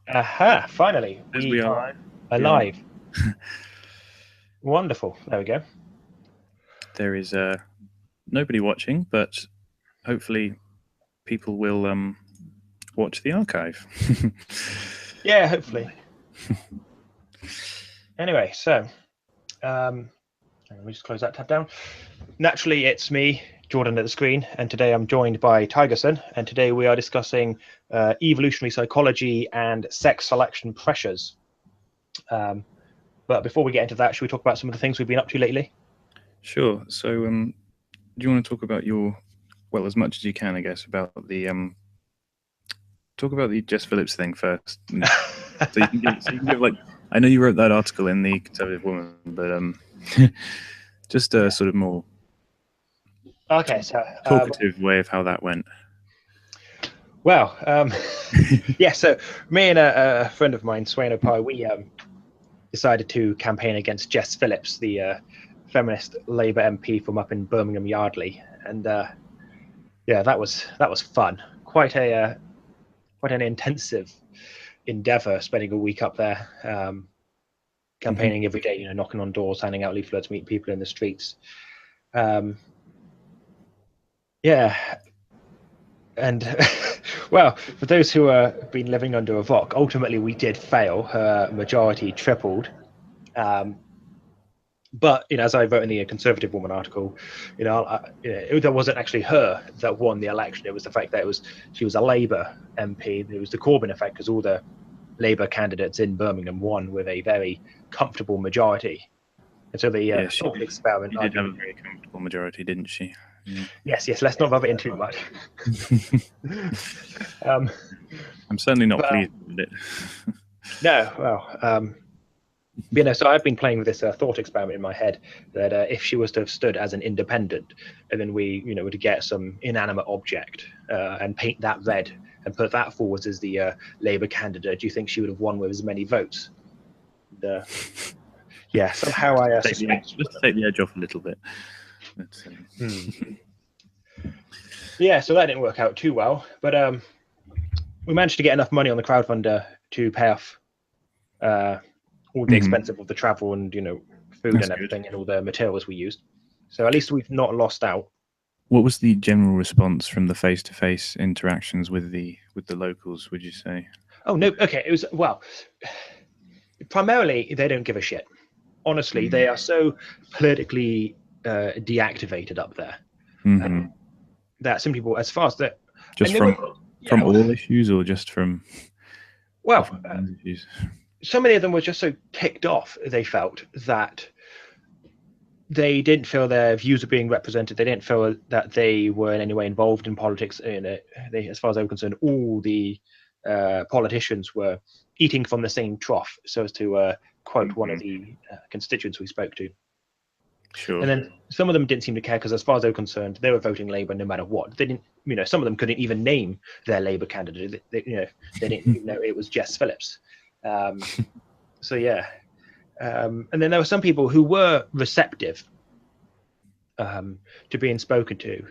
Aha, finally, As we we are are live. Yeah. alive. Wonderful. There we go. There is nobody watching, but hopefully people will watch the archive. Yeah, hopefully. Anyway, so let me just close that tab down. Naturally, it's me, Jordan, at the screen, and today I'm joined by Tigerson, and today we are discussing evolutionary psychology and sex selection pressures. But before we get into that, should we talk about some of the things we've been up to lately? Sure. So, do you want to talk about well, as much as you can, I guess, about talk about the Jess Phillips thing first. So you can give like, I know you wrote that article in the Conservative Woman, but just a sort of more Okay, so talkative way of how that went. well, yeah. So me and a friend of mine, Swain O'Pie, we decided to campaign against Jess Phillips, the feminist Labour MP from up in Birmingham Yardley, and yeah, that was fun. Quite an intensive endeavour, spending a week up there, campaigning every day. You know, knocking on doors, handing out leaflets, meeting people in the streets. Yeah, and well, for those who have been living under a rock, ultimately we did fail. Her majority tripled. But as I wrote in the Conservative Woman article, that wasn't actually her that won the election. It was the fact that she was a Labour MP. It was the Corbyn effect because all the Labour candidates in Birmingham won with a very comfortable majority. And so the thought experiment She did have a argument. very comfortable majority, didn't she? Yeah. Yes. Let's not rub it in too much. I'm certainly not pleased with it. No, well, so I've been playing with this thought experiment in my head that if she was to have stood as an independent, and then we, were to get some inanimate object and paint that red and put that forward as the Labour candidate, do you think she would have won with as many votes? Yeah, somehow I suspect. Just to take the edge off a little bit. Yeah, so that didn't work out too well, but we managed to get enough money on the crowdfunder to pay off all the expensive of the travel and food and everything and all the materials we used. So at least we've not lost out. What was the general response from the face-to-face interactions with the locals, would you say? Oh no, okay, it was primarily they don't give a shit. Honestly, they are so politically deactivated up there that some people, as far as that, just from all issues or just from issues. So many of them were just so ticked off. They felt that they didn't feel their views were being represented. They didn't feel that they were in any way involved in politics. As far as they were concerned, all the politicians were eating from the same trough, so as to quote one of the constituents we spoke to. Sure. And then some of them didn't seem to care because, as far as they were concerned, they were voting Labour no matter what. They didn't, some of them couldn't even name their Labour candidate. They didn't even know it was Jess Phillips. So yeah. And then there were some people who were receptive to being spoken to.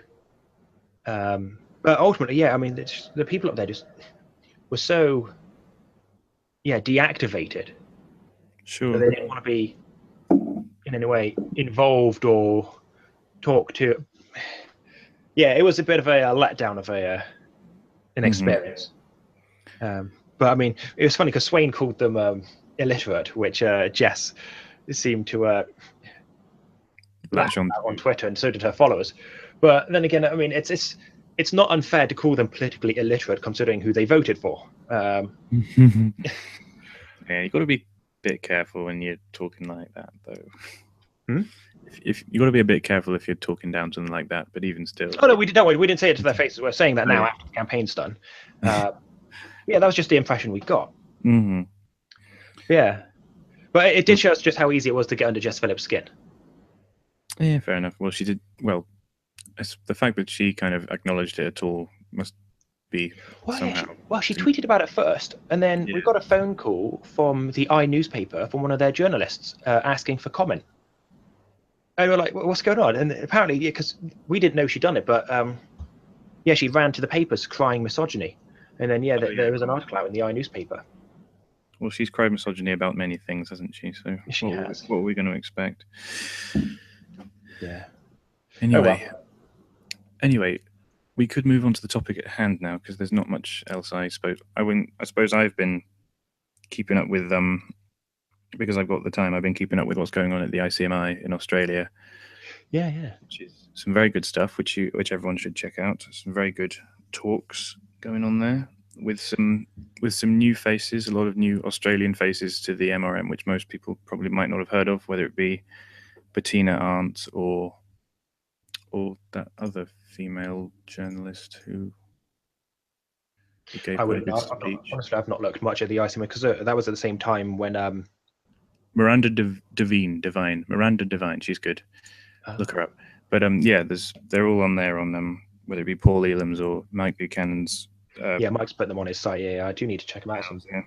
But ultimately, yeah, I mean, the people up there just were so, deactivated. Sure. They didn't want to be in any way involved or talk to. Yeah, it was a bit of a letdown of an experience. But I mean, it was funny because Swain called them illiterate, which Jess seemed to laugh on Twitter, and so did her followers. But then again, I mean, it's not unfair to call them politically illiterate considering who they voted for. Yeah, you've got to be a bit careful when you're talking like that, though. If you got to be a bit careful if you're talking down something like that, but even still. Oh no, we didn't say it to their faces. We're saying that now after the campaign's done. Yeah, that was just the impression we got. Yeah, but it did show us just how easy it was to get under Jess Phillips' skin. Yeah, fair enough. Well, she did well. The fact that she kind of acknowledged it at all must be somehow. Yeah, she tweeted about it first, and then we got a phone call from the newspaper from one of their journalists asking for comment. And we're like, what's going on? And apparently, because we didn't know she'd done it, but she ran to the papers crying misogyny. And then, there was an article out in the newspaper. Well, she's cried misogyny about many things, hasn't she? So She has. what are we going to expect? Yeah. Anyway, Oh well. anyway, we could move on to the topic at hand now because there's not much else. I suppose I suppose I've been keeping up with because I've got the time. I've been keeping up with what's going on at the ICMI in Australia. Yeah, yeah. Which is some very good stuff, which everyone should check out. Some very good talks going on there with some new faces, a lot of new Australian faces to the MRM, which most people probably might not have heard of, whether it be Bettina Arndt or that other female journalist who gave I quite a wouldn't. good I've not, speech. honestly, I've not looked much at the ICMA because that was at the same time when Miranda Miranda Devine, she's good. Look her up. But yeah, they're all on there on whether it be Paul Elam's or Mike Buchanan's. yeah, Mike's put them on his site. Yeah, I do need to check them out. Yeah.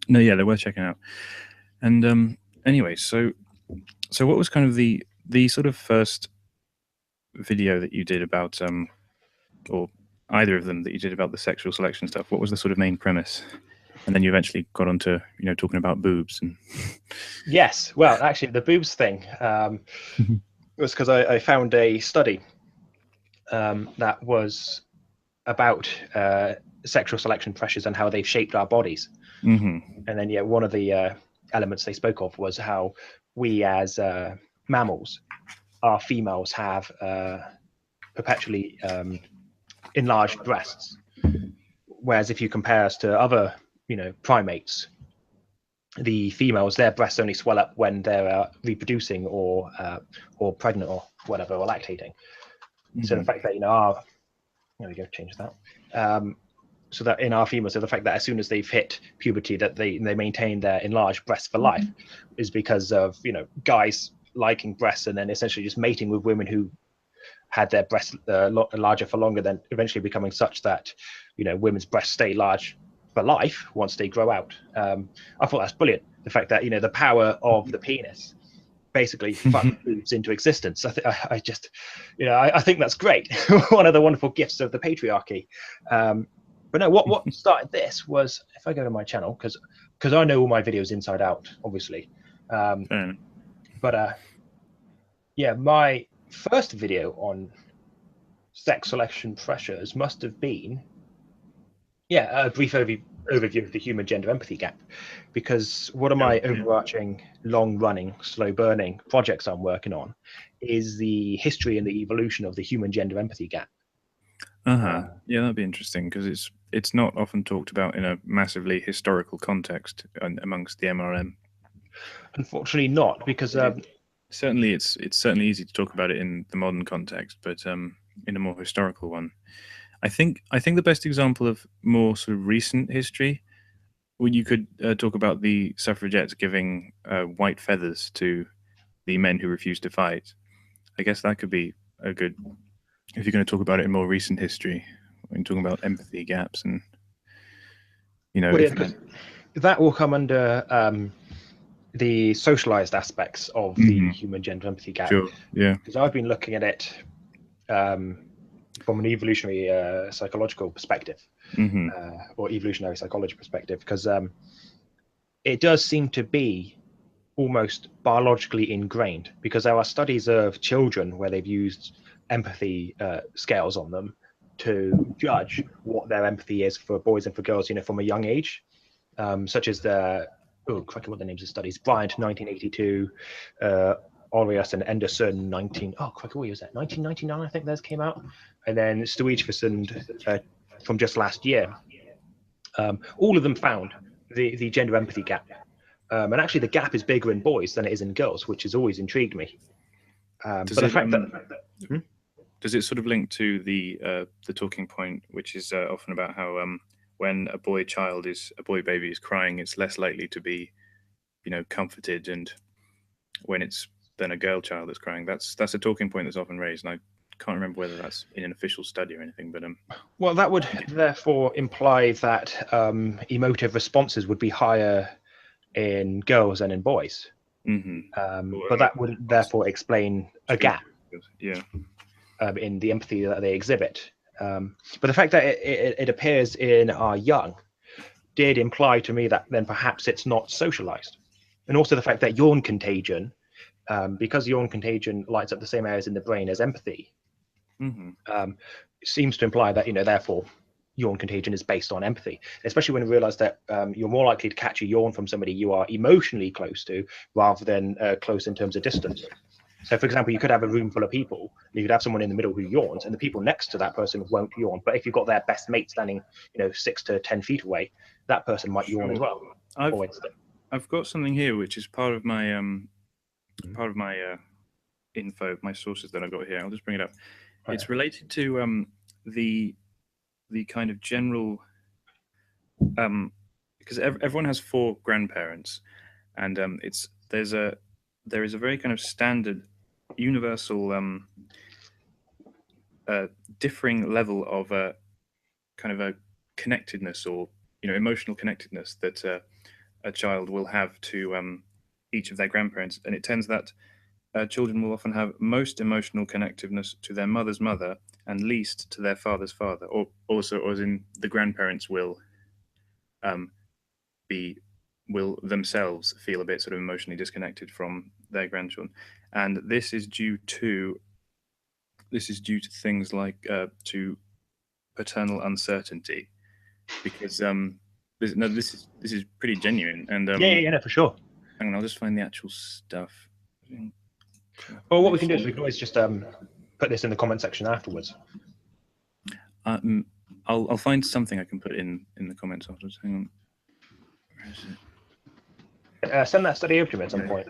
No, yeah, they're worth checking out. And anyway, so what was kind of the sort of first video that you did about or either of them that you did about the sexual selection stuff? What was the sort of main premise? And then you eventually got onto talking about boobs and Yes, well, actually, the boobs thing was because I found a study that was about sexual selection pressures and how they've shaped our bodies. Mm-hmm. And then, yeah, one of the elements they spoke of was how we as mammals, our females have perpetually enlarged breasts. Whereas if you compare us to other, primates, the females, their breasts only swell up when they're reproducing or pregnant or whatever, or lactating. Mm-hmm. So the fact that, there we go, change that. So that in our females, so the fact that as soon as they've hit puberty, that they maintain their enlarged breasts for life is because of, guys liking breasts and then essentially just mating with women who had their breasts larger for longer, then eventually becoming such that, women's breasts stay large for life once they grow out. I thought that's brilliant. The fact that, the power of the penis basically fuck boobs into existence. I just, I think that's great. One of the wonderful gifts of the patriarchy. But no, what started this was, if I go to my channel, because I know all my videos inside out, obviously. But yeah, my first video on sex selection pressures must have been, a brief overview of the human gender empathy gap, because one of my overarching, long-running, slow-burning projects I'm working on is the history and the evolution of the human gender empathy gap. Yeah, that'd be interesting because it's not often talked about in a massively historical context amongst the MRM. Unfortunately, not, because certainly it's certainly easy to talk about it in the modern context, but in a more historical one, I think the best example of more sort of recent history, when you could talk about the suffragettes giving white feathers to the men who refused to fight. I guess that could be a good, if you're going to talk about it in more recent history, when talking about empathy gaps and that will come under the socialized aspects of the human gender empathy gap. Sure. Yeah. Because I've been looking at it from an evolutionary psychological perspective, or evolutionary psychology perspective, because it does seem to be almost biologically ingrained, because there are studies of children where they've used empathy scales on them to judge what their empathy is for boys and for girls, from a young age, such as what the names of studies? Bryant, 1982, Orias and Anderson, what was that? 1999, I think those came out, and then Stoichvison from just last year. All of them found the gender empathy gap, and actually the gap is bigger in boys than it is in girls, which has always intrigued me. But the fact that does it sort of link to the talking point, which is often about how when a boy baby is crying, it's less likely to be, comforted, and when it's then a girl child that's crying, that's a talking point that's often raised, and I can't remember whether that's in an official study or anything, but well, that would therefore imply that emotive responses would be higher in girls than in boys. But that wouldn't therefore explain a gap. Yeah. In the empathy that they exhibit. But the fact that it appears in our young did imply to me that then perhaps it's not socialized. And also the fact that yawn contagion, because yawn contagion lights up the same areas in the brain as empathy, seems to imply that, therefore, yawn contagion is based on empathy, especially when you realize that you're more likely to catch a yawn from somebody you are emotionally close to rather than close in terms of distance. So, for example, you could have a room full of people, and you could have someone in the middle who yawns, and the people next to that person won't yawn. But if you've got their best mate standing, 6 to 10 feet away, that person might yawn as well. I've got something here which is part of my info, my sources that I've got here. I'll just bring it up. It's related to the kind of general because everyone has four grandparents, and there is a very kind of standard, universal, differing level of kind of a connectedness, or emotional connectedness that a child will have to each of their grandparents, and it tends that children will often have most emotional connectiveness to their mother's mother and least to their father's father, or also, or as in the grandparents um, will themselves feel a bit sort of emotionally disconnected from their grandchildren, and this is due to things like to paternal uncertainty, because this is pretty genuine, and Yeah, for sure. hang on, I'll just find the actual stuff. Well, what we can do is we can always just put this in the comment section afterwards. I'll find something I can put in the comments afterwards. Hang on. Where is it? Send that study over to me at some point.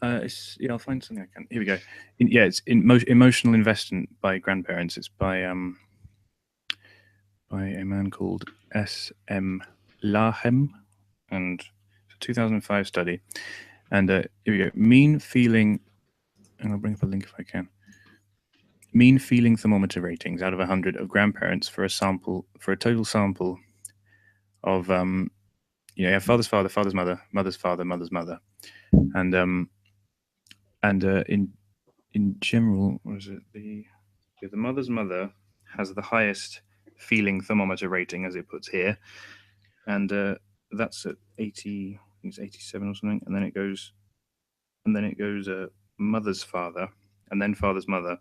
I'll find something I can. Here we go. It's Emotional Investment by Grandparents. It's by a man called S.M. Lahem, and it's a 2005 study. And here we go. Mean feeling, and I'll bring up a link if I can. Mean feeling thermometer ratings out of 100 of grandparents for a total sample of you have father's father, father's mother, mother's father, mother's mother, and in general, what is it? The mother's mother has the highest feeling thermometer rating, as it puts here, and that's at 80. I think it's 87 or something, and then it goes mother's father, and then father's mother,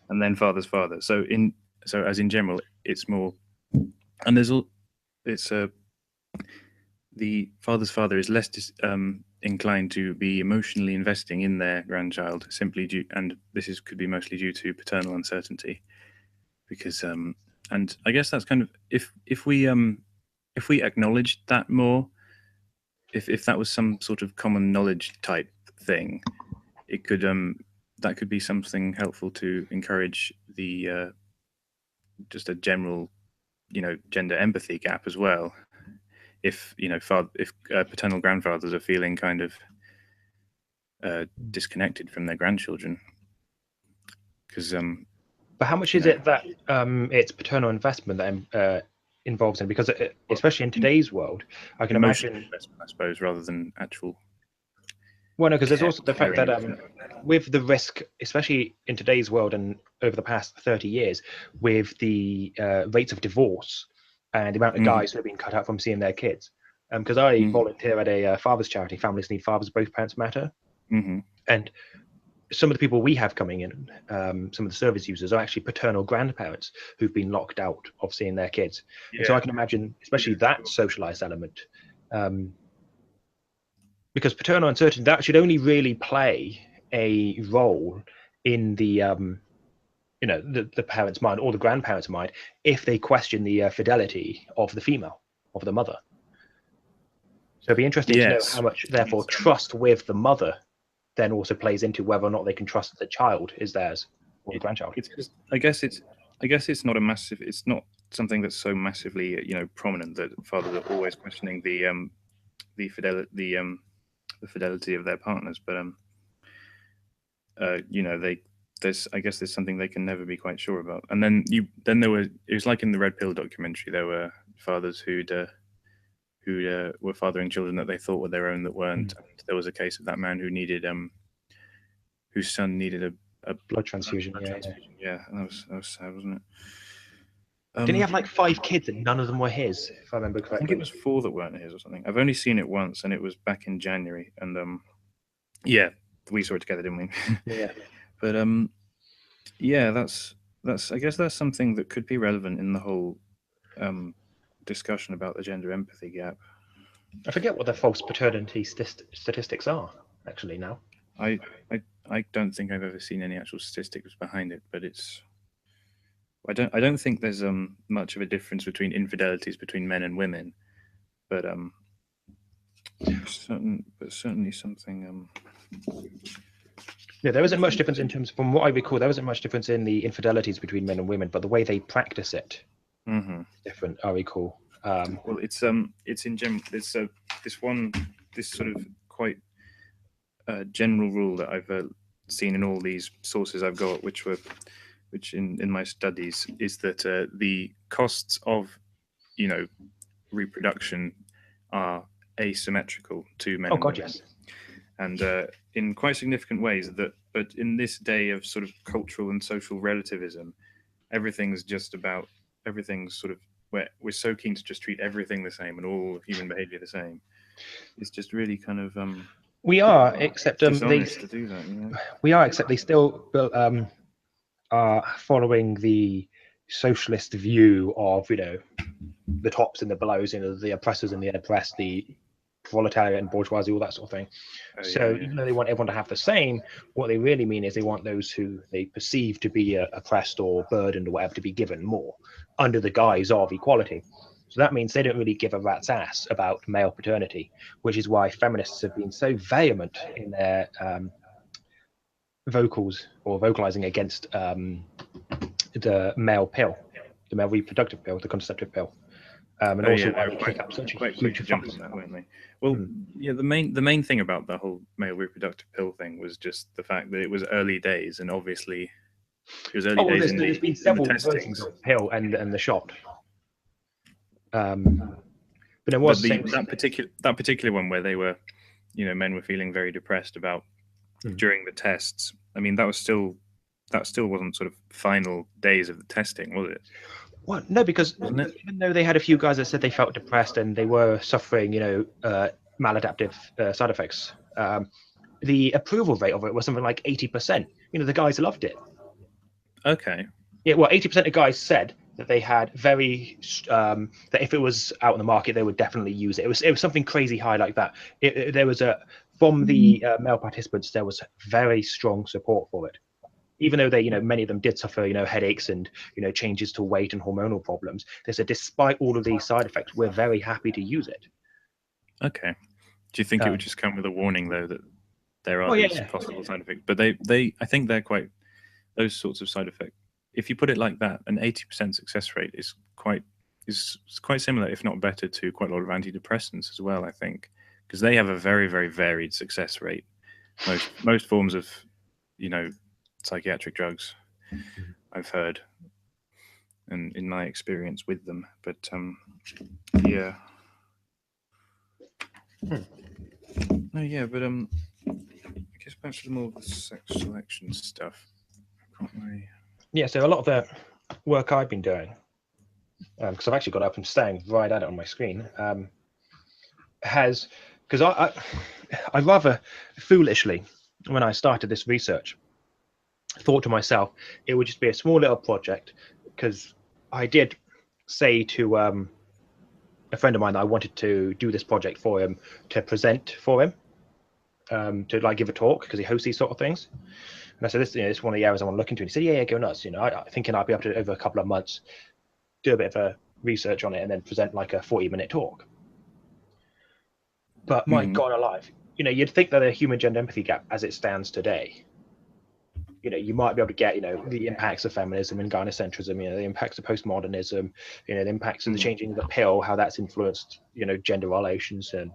and then father's father. So as in general, it's more, and the father's father is less inclined to be emotionally investing in their grandchild, simply due, and could be mostly due to paternal uncertainty, because and I guess that's kind of, if we acknowledged that more, if that was some sort of common knowledge type thing, it could that could be something helpful to encourage the just a general gender empathy gap as well. If paternal grandfathers are feeling kind of disconnected from their grandchildren, because but how much is it that it's paternal investment that involves in? Because especially in today's world, I can imagine investment, I suppose, rather than actual. Well, no, because there's also the fact that with the risk, especially in today's world and over the past 30 years, with the rates of divorce and the amount of guys who have been cut out from seeing their kids. Because I volunteer at a father's charity, Families Need Fathers, Both Parents Matter. And some of the people we have coming in, some of the service users, are actually paternal grandparents who've been locked out of seeing their kids. And so I can imagine, especially that socialized element, because paternal uncertainty, that should only really play a role in the the parent's mind or the grandparent's mind if they question the fidelity of the female, of the mother. So it'd be interesting to know how much, therefore, trust with the mother then also plays into whether or not they can trust that the child is theirs or the grandchild. I guess it's not a massive. It's not something that's so massively prominent that fathers are always questioning the fidelity of their partners, but I guess there's something they can never be quite sure about. And then it was like in the Red Pill documentary, there were fathers who were fathering children that they thought were their own that weren't. There was a case of that man whose son needed a blood transfusion. Yeah, and that was sad, wasn't it? Didn't he have like 5 kids and none of them were his, if I remember I think it correctly? was 4 that weren't his or something. I've only seen it once, and it was back in January. And yeah, we saw it together, didn't we? Yeah. But yeah, that's I guess that's something that could be relevant in the whole um, discussion about the gender empathy gap. I forget what the false paternity statistics are actually now. I I don't think I've ever seen any actual statistics behind it, but it's I don't think there's much of a difference between infidelities between men and women, but certainly something Yeah, there isn't much difference in terms, from what I recall, there isn't much difference in the infidelities between men and women, but the way they practice it hmm is different. I recall. Well, it's in general. There's this sort of quite general rule that I've seen in all these sources I've got, which in my studies is that the costs of you know reproduction are asymmetrical to men Oh and God, women, yes. and in quite significant ways. But in this day of sort of cultural and social relativism, everything's just about everything's sort of we're so keen to just treat everything the same and all human behavior the same. It's just really kind of We are, except dishonest to do that, you know. we are, except they still are following the socialist view of the tops and the belows, the oppressors and the oppressed, the proletariat and bourgeoisie, all that sort of thing. Oh yeah, So yeah. even though they want everyone to have the same, what they really mean is they want those who they perceive to be oppressed or burdened or whatever to be given more under the guise of equality. So that means they don't really give a rat's ass about male paternity, which is why feminists have been so vehement in their vocalizing against the male pill, the male reproductive pill, the contraceptive pill, and Oh also yeah, they why were they kick up they're such a quite quick huge to jump fuss. on that, weren't they? Well, Hmm. yeah, the main thing about the whole male reproductive pill thing was just the fact that it was early days, and obviously it was early Oh, well, days there's been in the several versions testings. of pill and the shot, but there But was the same. that particular one where they were, men were feeling very depressed about Hmm. during the tests. I mean, that still wasn't sort of final days of the testing, was it? Well, no, because Wasn't it? even though they had a few guys that said they felt depressed and they were suffering, maladaptive side effects, the approval rate of it was something like 80%. The guys loved it. Okay. Yeah, well, 80% of guys said that they had that if it was out on the market, they would definitely use it. It was something crazy high like that. There was from the male participants, there was very strong support for it, even though many of them did suffer headaches and changes to weight and hormonal problems. They said despite all of these side effects, we're very happy to use it. Okay. Do you think it would Um, just come with a warning though that there are oh yeah, these yeah. possible side effects? But they I think they're quite those sorts of side effects. If you put it like that, an 80% success rate is quite similar, if not better, to quite a lot of antidepressants as well. I think because they have a very very varied success rate. Most forms of you know psychiatric drugs I've heard, and in my experience with them. But yeah, Hmm. no, yeah, but I guess back to the more of the sex selection stuff. Got my Yeah, so a lot of the work I've been doing, because I've actually got up and staying right at it on my screen, has because I rather foolishly, when I started this research, thought to myself it would just be a small little project, because I did say to a friend of mine that I wanted to do this project for him, to present for him, to like give a talk, because he hosts these sort of things. And I said, this is one of the areas I want to look into. And he said, yeah, go nuts. I thinking I'd be able to, over a couple of months, do a bit of a research on it and then present like a 40-minute talk. But my Mhm. God alive, you'd think that a human gender empathy gap as it stands today, you might be able to get, the impacts of feminism and gynocentrism, the impacts of postmodernism, the impacts of the changing of the pill, how that's influenced, gender relations and,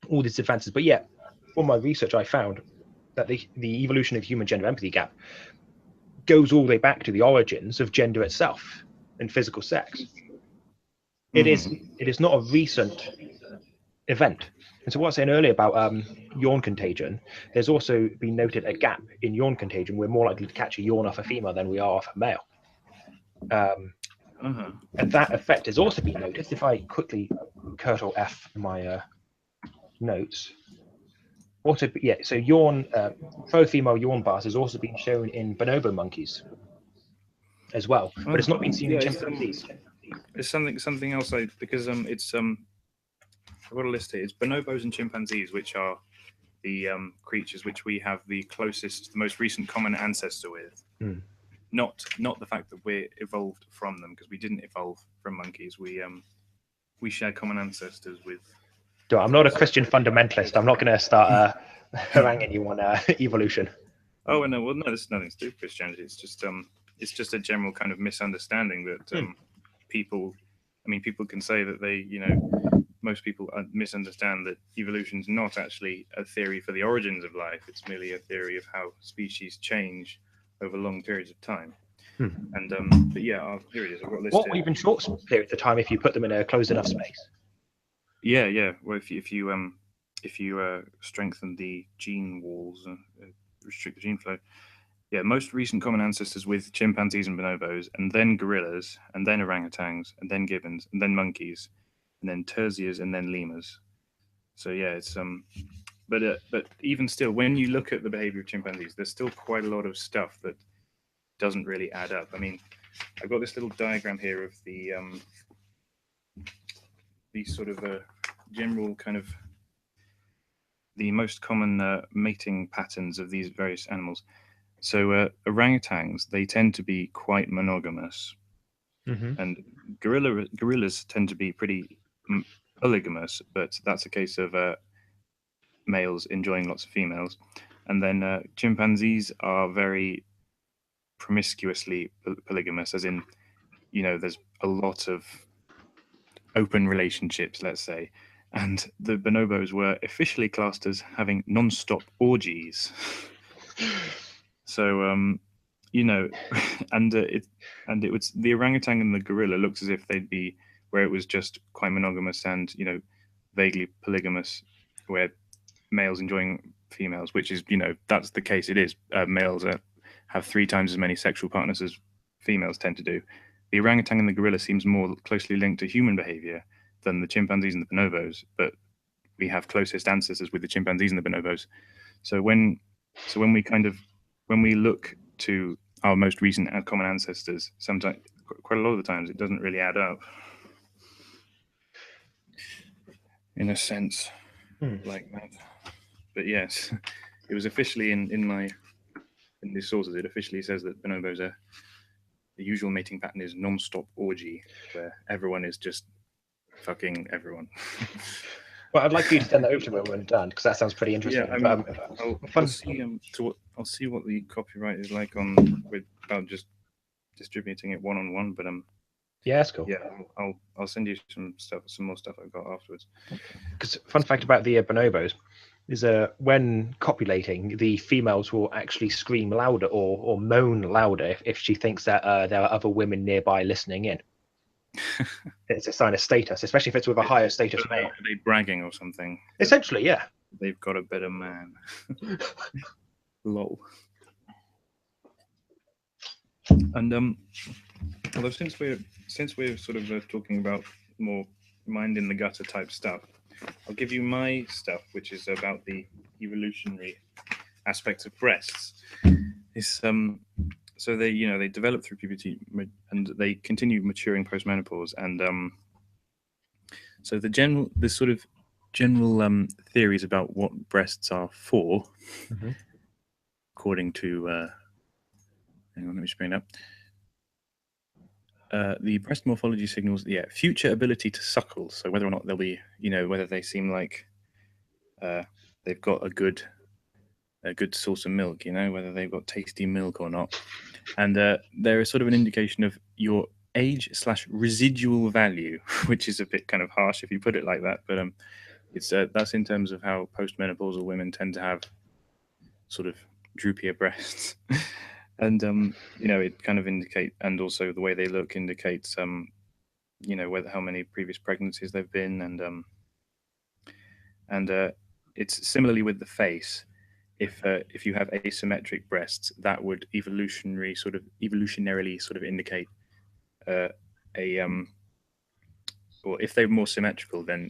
all these advances. But yet, from my research, I found that the evolution of human gender empathy gap goes all the way back to the origins of gender itself and physical sex. It is Mhm. it is not a recent event. And so what I was saying earlier about yawn contagion, there's also been noted a gap in yawn contagion. We're more likely to catch a yawn off a female than we are off a male. Uh-huh. And that effect has also been noticed. If I quickly Ctrl F in my notes, also yeah, so yawn, pro-female yawn bars has also been shown in bonobo monkeys as well, but it's not been seen in Yeah, chimpanzees. it's something else. Because it's I've got a list here. It's bonobos and chimpanzees, which are the creatures which we have the closest, the most recent common ancestor with. Hmm. Not the fact that we're evolved from them, because we didn't evolve from monkeys. We share common ancestors with. So I'm not a Christian fundamentalist. I'm not going to start haranguing you on evolution. Oh no, well no, there's nothing to do with Christianity. It's just a general kind of misunderstanding that people. I mean, people can say that they, most people misunderstand that evolution's not actually a theory for the origins of life. It's merely a theory of how species change over long periods of time. Hmm. And but yeah, here it is. I've got a list What, here. even short periods of time if you put them in a closed enough space? Yeah, yeah. Well, if you strengthen the gene walls, restrict the gene flow. Yeah, most recent common ancestors with chimpanzees and bonobos, and then gorillas, and then orangutans, and then gibbons, and then monkeys, and then tersiers, and then lemurs. So yeah, it's but even still, when you look at the behavior of chimpanzees, there's still quite a lot of stuff that doesn't really add up. I mean, I've got this little diagram here of the sort of general kind of the most common mating patterns of these various animals. So orangutans, they tend to be quite monogamous, Mm-hmm. and gorillas tend to be pretty polygamous, but that's a case of males enjoying lots of females. And then chimpanzees are very promiscuously polygamous, as in, there's a lot of open relationships, let's say. And the bonobos were officially classed as having non-stop orgies. So, and it was the orangutan and the gorilla looks as if they'd be where it was just quite monogamous and vaguely polygamous, where males enjoying females, which is that's the case. It is males have 3 times as many sexual partners as females tend to do. The orangutan and the gorilla seems more closely linked to human behavior than the chimpanzees and the bonobos, but we have closest ancestors with the chimpanzees and the bonobos. So when we kind of when we look to our most recent common ancestors, sometimes quite a lot of the times it doesn't really add up. In a sense, like that. But yes, it was officially in these sources. It officially says that bonobos are the usual mating pattern is non-stop orgy, where everyone is just fucking everyone. Well, I'd like for you to send that over to me when we're done, because that sounds pretty interesting. Yeah, I mean, I'll see. I'll see what the copyright is like about just distributing it one-on-one. But yeah, that's cool. yeah, I'll send you some more stuff I've got afterwards. Because fun fact about the bonobos is when copulating, the females will actually scream louder or moan louder if she thinks that there are other women nearby listening in. It's a sign of status, especially if it's with a higher status male. Are they bragging or something? Essentially, yeah. They've got a better man. Lol. And although since we're sort of talking about more mind in the gutter type stuff, I'll give you my stuff, which is about the evolutionary aspects of breasts. It's so they develop through puberty and they continue maturing post menopause, and so the sort of general theories about what breasts are for, according to hang on, let me just bring it up. The breast morphology signals, future ability to suckle. So whether or not they'll be, whether they seem like they've got a good source of milk, whether they've got tasty milk or not. And there is sort of an indication of your age/residual value, which is a bit kind of harsh if you put it like that. But it's that's in terms of how postmenopausal women tend to have sort of droopier breasts. And it kind of indicate, and also the way they look indicates whether how many previous pregnancies they've been, and it's similarly with the face. If you have asymmetric breasts, that would evolutionarily sort of indicate or if they're more symmetrical, then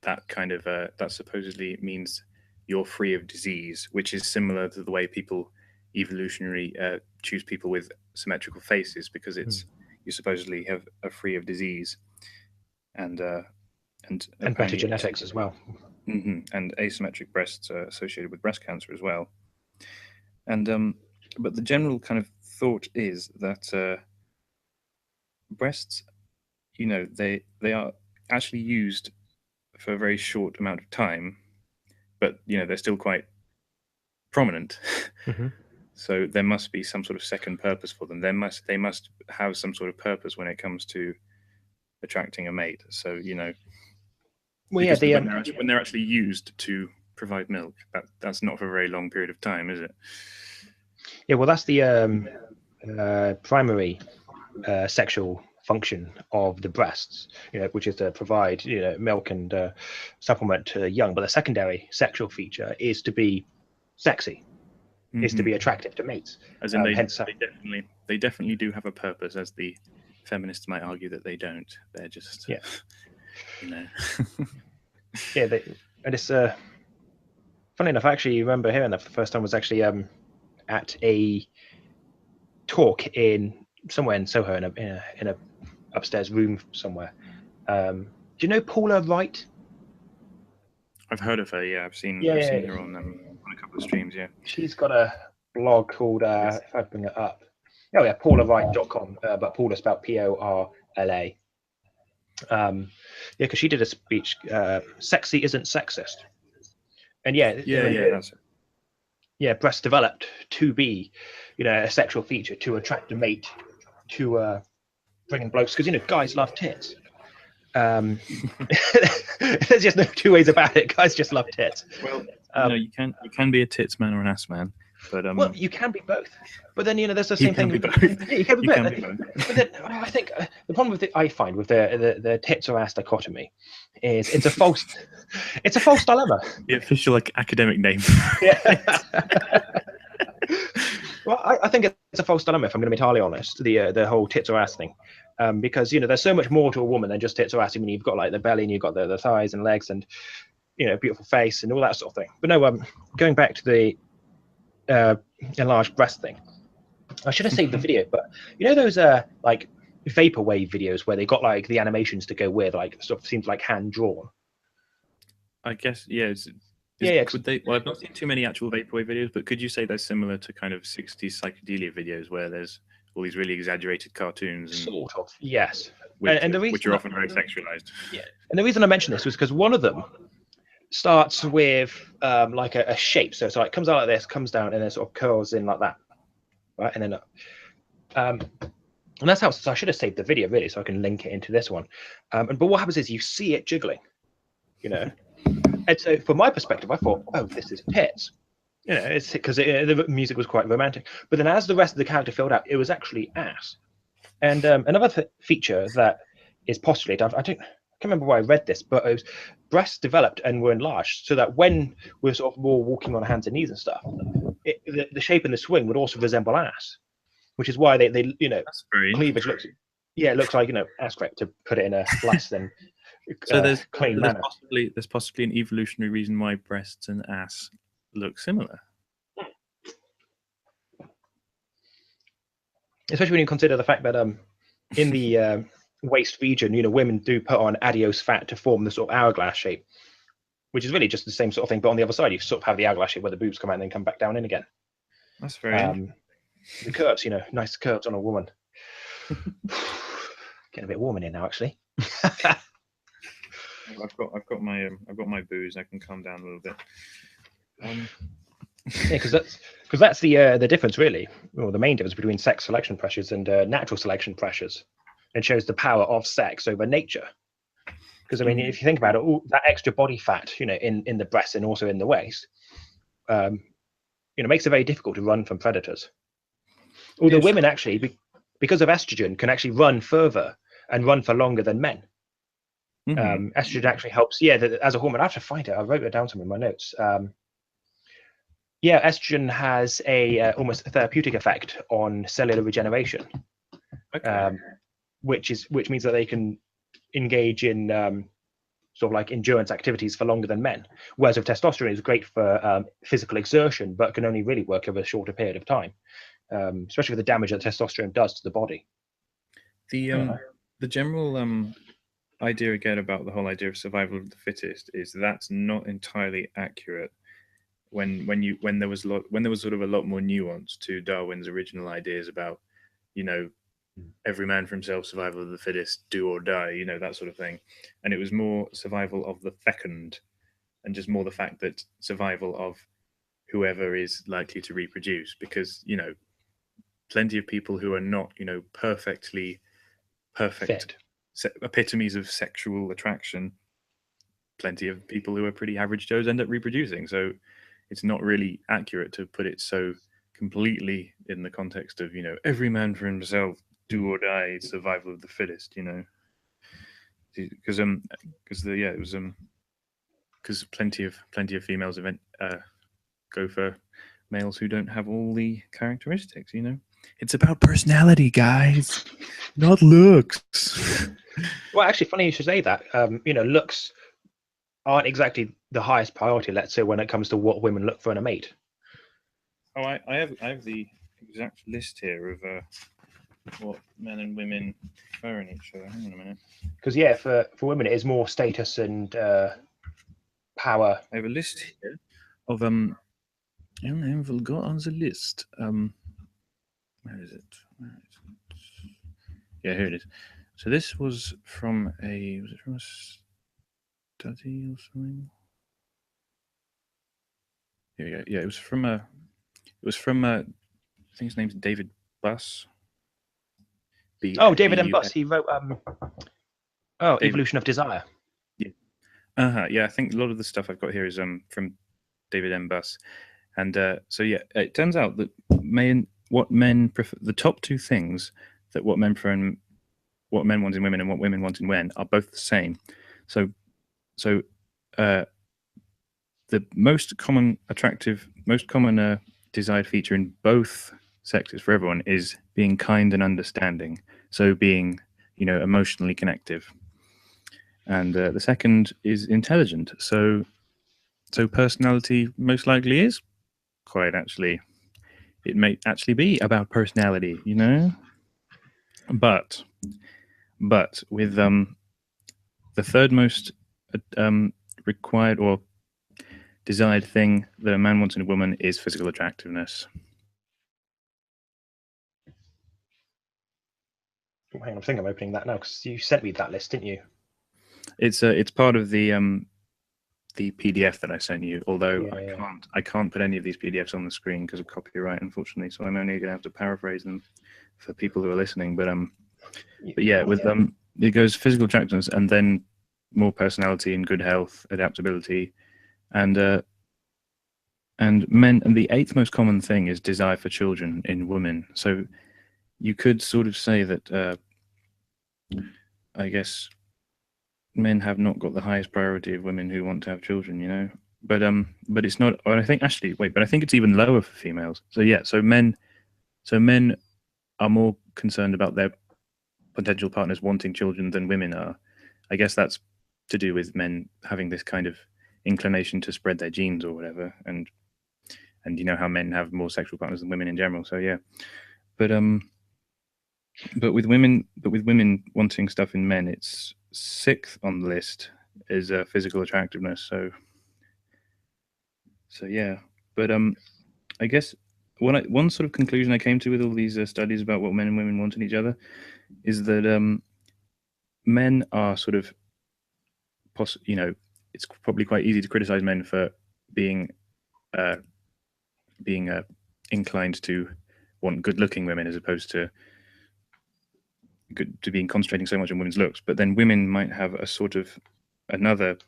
that kind of that supposedly means you're free of disease, which is similar to the way people evolutionary choose people with symmetrical faces, because it's you supposedly are free of disease, and better apparently genetics as well. and asymmetric breasts are associated with breast cancer as well. And but the general kind of thought is that breasts, they are actually used for a very short amount of time, but they're still quite prominent. So there must be some sort of second purpose for them. They must have some sort of purpose when it comes to attracting a mate. So Well, yeah, because when they're actually used to provide milk, that's not for a very long period of time, is it? Yeah, well, that's the primary sexual function of the breasts, which is to provide milk and supplement to the young. But the secondary sexual feature is to be sexy, is to be attractive to mates. As in, they definitely do have a purpose, as the feminists might argue that they don't. They're just yeah. Yeah, and it's funny enough. I actually remember hearing that for the first time was actually at a talk somewhere in Soho in a upstairs room somewhere. Do you know Paula Wright? I've heard of her. Yeah, I've seen her on a couple of streams. Yeah, she's got a blog called if I bring it up, PaulaWright.com, but Paula spelled Porla. Because she did a speech, "Sexy isn't sexist," and that's it. Yeah, breasts developed to be, a sexual feature to attract a mate, to bring in blokes, because guys love tits. There's just no two ways about it. Guys just love tits. Well, you can be a tits man or an ass man, but well, you can be both. But then there's the same thing. You can be both. But then I think the problem I find with the tits or ass dichotomy is it's a false dilemma. The official academic name. Yeah. Well, I think it's a false dilemma, if I'm going to be entirely honest. The whole tits or ass thing, because there's so much more to a woman than just tits or ass. I mean, you've got like the belly, and you've got the thighs and legs, and beautiful face and all that sort of thing. But no, going back to the enlarged breast thing, I should have saved the video. But those like vaporwave videos where they got like the animations to go with, like sort of seems like hand drawn. I guess Could they? Well, I've not seen too many actual vaporwave videos, but could you say they're similar to kind of 60s psychedelia videos where there's all these really exaggerated cartoons? And sort of, yes. Which are often very sexualized. Yeah, and the reason I mentioned this was because one of them starts with like a shape. So it comes out like this, comes down, and then sort of curls in like that, right? And then and that's how. So I should have saved the video really, so I can link it into this one. But what happens is you see it jiggling, And so, from my perspective, I thought, "Oh, this is tits." It's because the music was quite romantic. But then, as the rest of the character filled out, it was actually ass. And another feature that is postulated, I can't remember where I read this, but it was breasts developed and were enlarged so that when we're sort of more walking on hands and knees and stuff, the shape and the swing would also resemble ass, which is why they That's very cleavage looks like ass crack, to put it in a less than so there's clean manner. There's possibly an evolutionary reason why breasts and ass look similar. Especially when you consider the fact that in the waist region, women do put on adios fat to form the sort of hourglass shape, which is really just the same sort of thing. But on the other side, you sort of have the hourglass shape where the boobs come out and then come back down in again. That's very the curves, nice curves on a woman. Getting a bit warm in here now, actually. I've got my booze. I can calm down a little bit. Yeah, because that's the difference, really, or the main difference between sex selection pressures and natural selection pressures. It shows the power of sex over nature. Because I mean, if you think about it, all that extra body fat, in the breast and also in the waist, makes it very difficult to run from predators. Although women actually, because of estrogen, can actually run further and run for longer than men. Estrogen actually helps. Yeah, as a hormone, I have to find it. I wrote it down somewhere in my notes. Estrogen has a almost therapeutic effect on cellular regeneration. Okay. which means that they can engage in sort of like endurance activities for longer than men. Whereas with testosterone, is great for physical exertion, but can only really work over a shorter period of time, especially with the damage that testosterone does to the body. The general idea again about the whole idea of survival of the fittest is that's not entirely accurate. When there was sort of a lot more nuance to Darwin's original ideas about, every man for himself, survival of the fittest, do or die, that sort of thing, and it was more survival of the fecund, and just more the fact that survival of whoever is likely to reproduce, because plenty of people who are not perfect Fit. epitomes of sexual attraction, plenty of people who are pretty average Joes end up reproducing. So it's not really accurate to put it so completely in the context of every man for himself, do or die, survival of the fittest. Because it was because plenty of females go for males who don't have all the characteristics. It's about personality, guys, not looks. Well, actually, funny you should say that. Looks aren't exactly the highest priority, let's say, when it comes to what women look for in a mate. Oh, I have the exact list here of what men and women prefer in each other. Hang on a minute. Because yeah, for women, it is more status and power. I have a list here of I've got on the list. Where is it? Yeah, here it is. So this was from a study or something? Here we go. Yeah, it was from I think his name's David Buss. David M. Buss. He wrote David. Evolution of Desire. Yeah. Yeah, I think a lot of the stuff I've got here is from David M. Buss. And so yeah, it turns out that what men prefer, the top two things that what men prefer and what men want in women and what women want in men are both the same. So the most common desired feature in both sexes for everyone is being kind and understanding. So being, emotionally connective. And the second is intelligent. So personality most likely is quite actually. It may actually be about personality, But with the third most required or desired thing that a man wants in a woman is physical attractiveness. Hang on, I think I'm opening that now because you sent me that list, didn't you? It's part of the PDF that I sent you. Although I can't put any of these PDFs on the screen because of copyright, unfortunately. So I'm only going to have to paraphrase them for people who are listening. But it goes physical attractiveness and then more personality and good health, adaptability, and men. And the eighth most common thing is desire for children in women. So you could sort of say that I guess men have not got the highest priority of women who want to have children, but it's not. I think but I think it's even lower for females. So yeah, so men are more concerned about their potential partners wanting children than women are. I guess that's to do with men having this kind of inclination to spread their genes or whatever, and how men have more sexual partners than women in general. So yeah, but with women wanting stuff in men, it's sixth on the list is physical attractiveness. So yeah, but I guess one sort of conclusion I came to with all these studies about what men and women want in each other is that men are sort of it's probably quite easy to criticize men for being inclined to want good-looking women as opposed to being concentrating so much on women's looks. But then women might have a sort of another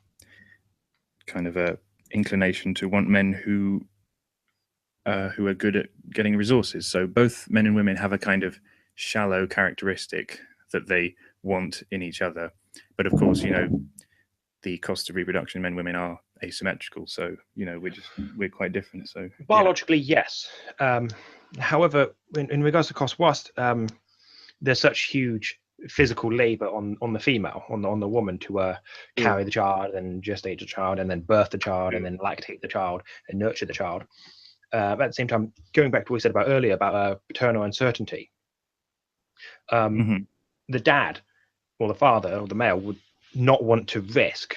kind of a inclination to want men who are good at getting resources. So both men and women have a kind of shallow characteristic that they want in each other. But of course, the cost of reproduction, men and women are asymmetrical. So, we're quite different. So biologically, yes. However, in regards to cost, whilst there's such huge physical labor on the female, on the woman to Sure. carry the child and gestate the child and then birth the child and Sure. then lactate the child and nurture the child. At the same time, going back to what we said about earlier about paternal uncertainty, Hmm. the dad or the father or the male would not want to risk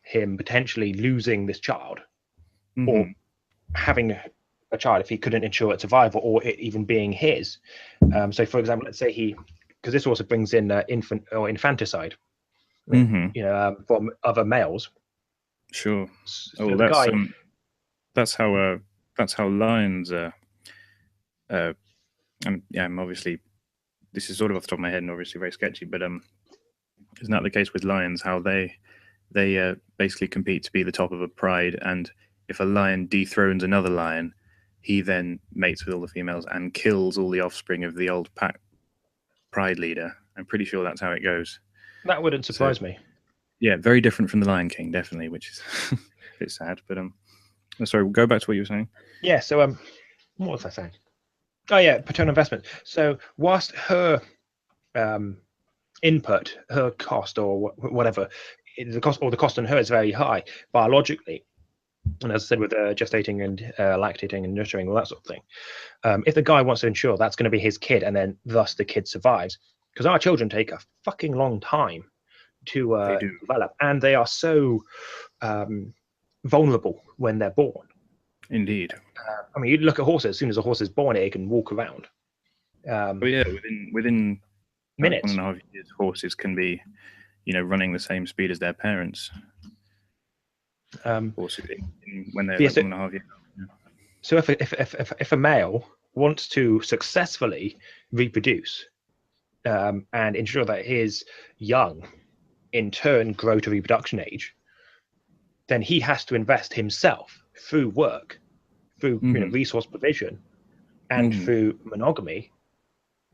him potentially losing this child or Hmm. having a child if he couldn't ensure its survival or it even being his. So, for example, let's say because this also brings in infant or infanticide, Hmm. from other males. Sure. Oh, So well, the guy, that's how lions and yeah, I'm obviously this is sort of off the top of my head and obviously very sketchy, but isn't that the case with lions? How they basically compete to be the top of a pride, and if a lion dethrones another lion, he then mates with all the females and kills all the offspring of the old pack pride leader. I'm pretty sure that's how it goes. that wouldn't So surprise me. yeah, very different from the Lion King, definitely, which is a bit sad. But sorry, we'll go back to what you were saying. Yeah. So what was I saying? Oh yeah, paternal investment. So whilst her um, input, her cost or whatever, the cost on her is very high biologically. And as I said, with gestating and lactating and nurturing, all that sort of thing. If the guy wants to ensure that's going to be his kid, and then thus the kid survives, because our children take a fucking long time to They do. develop, and they are so vulnerable when they're born. Indeed. I mean, you look at horses. As soon as a horse is born, it can walk around. Oh yeah, within like one Minutes. and a half years, horses can be, running the same speed as their parents. Um, Horses when they're yeah, like so, 1.5 years. so if a male wants to successfully reproduce and ensure that his young in turn grow to reproduction age, then he has to invest himself through work, through Hmm. resource provision, and Hmm. through monogamy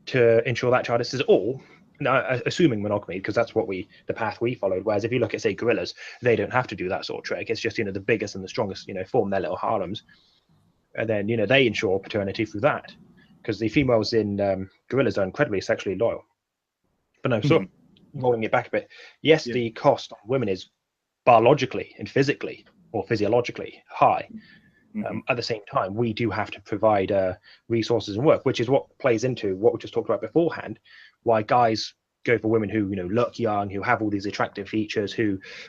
to ensure that child is all. Now, assuming monogamy, because that's the path we followed. Whereas if you look at, say, gorillas, they don't have to do that sort of trick. It's just the biggest and the strongest form their little harems, and then they ensure paternity through that, because the females in gorillas are incredibly sexually loyal. But no, Hmm. so rolling it back a bit, yes, Yeah. the cost on women is biologically and physically or physiologically high. Hmm. At the same time, we do have to provide resources and work, which is what plays into what we just talked about beforehand. Why guys go for women who look young, who have all these attractive features,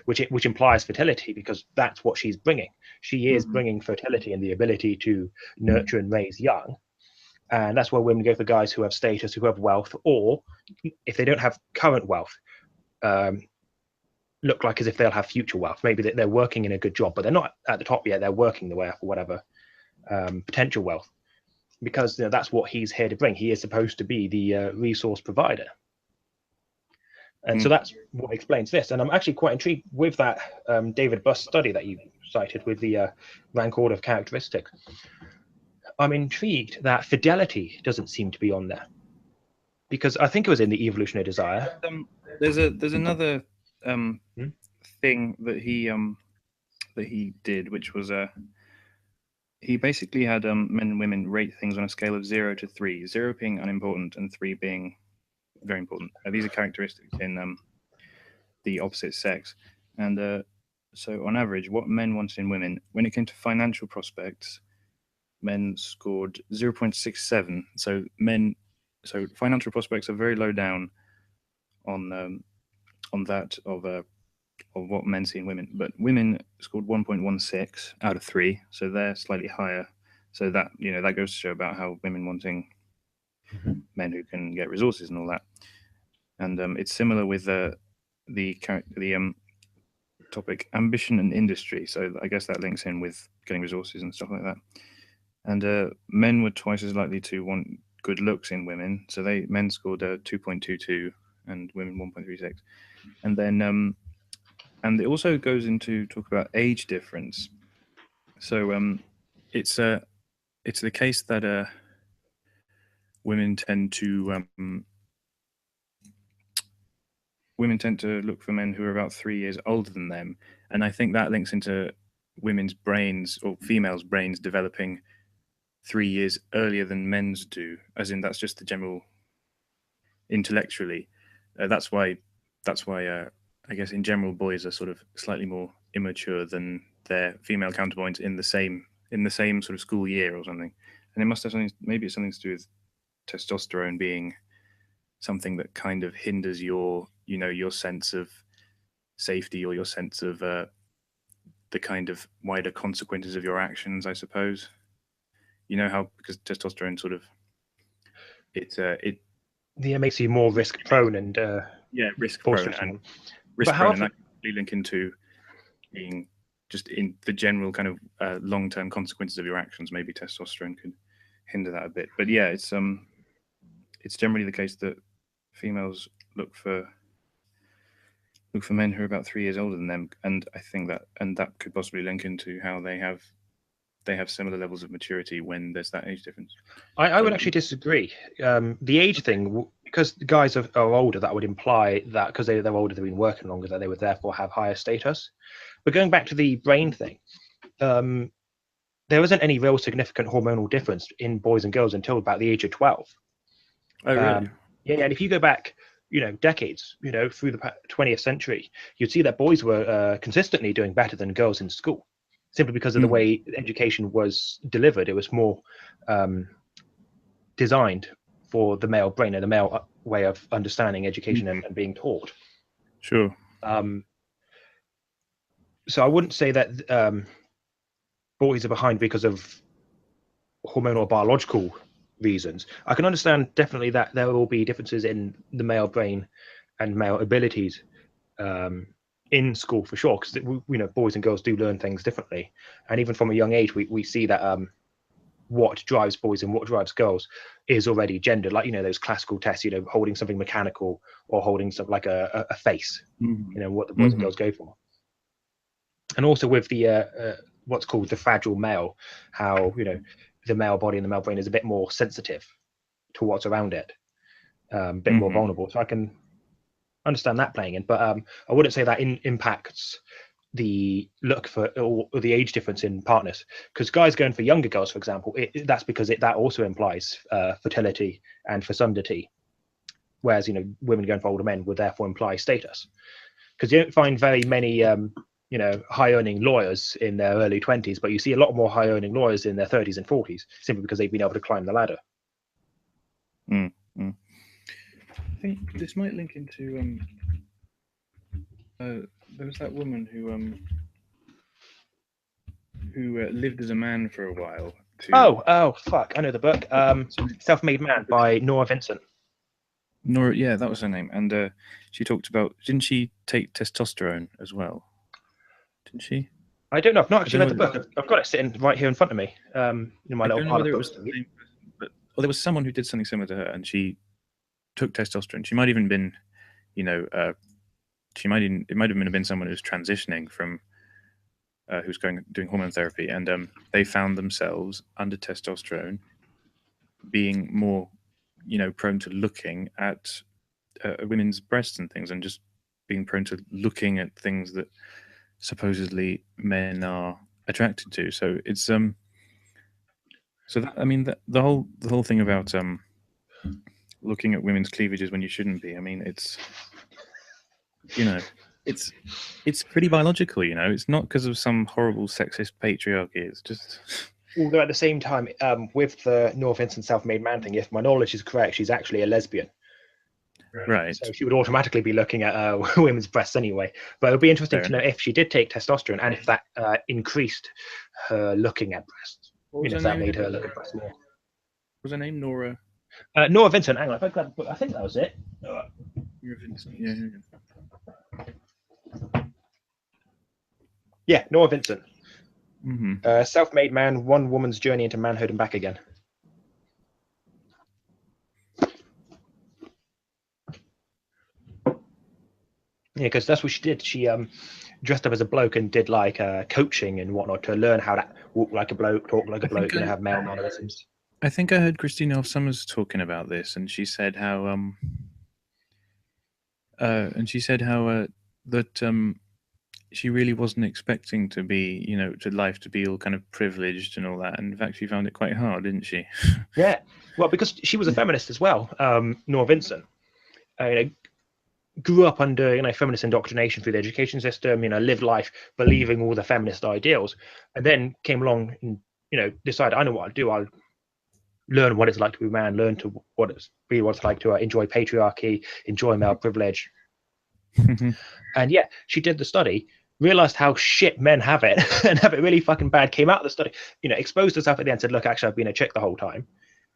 which implies fertility, because that's what she's bringing. She is Hmm. bringing fertility and the ability to nurture and raise young, and that's why women go for guys who have status, who have wealth, or if they don't have current wealth, um, look like as if they'll have future wealth. Maybe they're working in a good job, but they're not at the top yet. They're working their way up or whatever. Potential wealth, because that's what he's here to bring. He is supposed to be the resource provider, and so Hmm. that's what explains this. And I'm actually quite intrigued with that David Buss study that you cited with the rank order of characteristics. I'm intrigued that fidelity doesn't seem to be on there, because I think it was in the evolutionary desire. There's another um, Hmm? thing that he did, which was he basically had men and women rate things on a scale of 0 to 3, 0 being unimportant and 3 being very important. These are characteristics in the opposite sex, and so on average, what men wanted in women when it came to financial prospects, men scored 0.67. So financial prospects are very low down on that of what men see in women, but women scored 1.16 out of 3, so they're slightly higher. So that that goes to show about how women wanting Mhm. men who can get resources and all that. And it's similar with the topic ambition and industry. So I guess that links in with getting resources and stuff like that. And men were twice as likely to want good looks in women. So men scored 2.22 and women 1.36. And then and it also goes into talk about age difference. So it's it's the case that women tend to women tend to look for men who are about 3 years older than them, and I think that links into women's brains or females' brains developing 3 years earlier than men's do. As in, that's just the general intellectually. That's why I guess in general boys are sort of slightly more immature than their female counterpoints in the same sort of school year or something. And it must have something. Maybe it's something to do with testosterone being something that kind of hinders your sense of safety or your sense of the kind of wider consequences of your actions, I suppose. You know how because testosterone sort of it Yeah, it makes you more risk prone and yeah, risk prone forceful to and someone. But risk how prone, and often? that can really link into being just in the general kind of long term consequences of your actions. Maybe testosterone could hinder that a bit. But yeah, it's generally the case that females look for men who are about 3 years older than them, and I think that could possibly link into how they have similar levels of maturity when there's that age difference. I would So actually disagree. The age thing, because the guys are older, that would imply that because they're older, they've been working longer, that they would therefore have higher status. But going back to the brain thing, there isn't any real significant hormonal difference in boys and girls until about the age of 12. oh really? Yeah, and if you go back, decades, through the 20th century, you'd see that boys were consistently doing better than girls in school, simply because of the Mhm. way education was delivered. It was more designed for the male brain and the male way of understanding education Mhm. and being taught. Sure. Um, so I wouldn't say that boys are behind because of hormonal or biological reasons. I can understand definitely that there will be differences in the male brain and male abilities um, in school for sure, because boys and girls do learn things differently, and even from a young age, we see that what drives boys and what drives girls is already gendered. Like those classical tests, holding something mechanical or holding something like a face. Mhm. What the boys and Mhm. girls go for, and also with the what's called the fragile male, how the male body and the male brain is a bit more sensitive to what's around it, a bit more Mhm. vulnerable. So I can understand that playing in, but I wouldn't say that impacts the look for or the age difference in partners, because guys going for younger girls, for example, that's because that also implies fertility and fecundity, whereas women going for older men would therefore imply status, because you don't find very many high earning lawyers in their early 20s, but you see a lot more high earning lawyers in their 30s and 40s simply because they've been able to climb the ladder. Mm. Mm. I think this might link into there was that woman who lived as a man for a while to Oh fuck, I know the book, Self-Made Man by Nora Vincent. Nora, yeah, that was her name, and she talked about didn't she take testosterone as well? Didn't she? I don't know. I've not I actually don't know read the whether book. I've got it sitting right here in front of me, in my I little don't know pile of whether it books was to the read. same person, but well, there was someone who did something similar to her, and she took testosterone. She might even been, you know, she might even it might have been someone who's transitioning from who's going doing hormone therapy, and they found themselves under testosterone being more, prone to looking at women's breasts and things, and just being prone to looking at things that supposedly men are attracted to. So it's so that, I mean the whole thing about looking at women's cleavages when you shouldn't be. I mean you know it's it's pretty biological. It's not because of some horrible sexist patriarchy. It's just Although at the same time, with the Nora Vincent self-made man thing, if my knowledge is correct, she's actually a lesbian. right. So she would automatically be looking at women's breasts anyway. But it would be interesting Fair to enough. know if she did take testosterone and if that increased her looking at breasts. What was her If that name made again? her look at breasts more. Was her name Nora? Nora Vincent, hang on, if I grab the book, I think that was it. Nora Vincent. Yeah, yeah, yeah. Yeah, Nora Vincent. Mm-hmm. Self-made man, one woman's journey into manhood and back again. Yeah, because that's what she did. She dressed up as a bloke and did like coaching and whatnot to learn how to walk like a bloke, talk like a I think bloke, I, have male mannerisms. I think I heard Christina Hoff Summers talking about this, and she said how that she really wasn't expecting to be, to life to be all kind of privileged and all that, and in fact she found it quite hard, didn't she? Yeah, well, because she was a feminist as well, Nora Vincent. Uh, grew up under feminist indoctrination through the education system, lived life believing all the feminist ideals, and then came along and decided, I know what I'll do. I'll learn what it's like to be a man, learn to what it's like to enjoy patriarchy, enjoy male privilege. And yeah, she did the study, realized how shit men have it and have it really fucking bad, came out of the study, exposed herself at the end, said, look, actually, I've been a chick the whole time.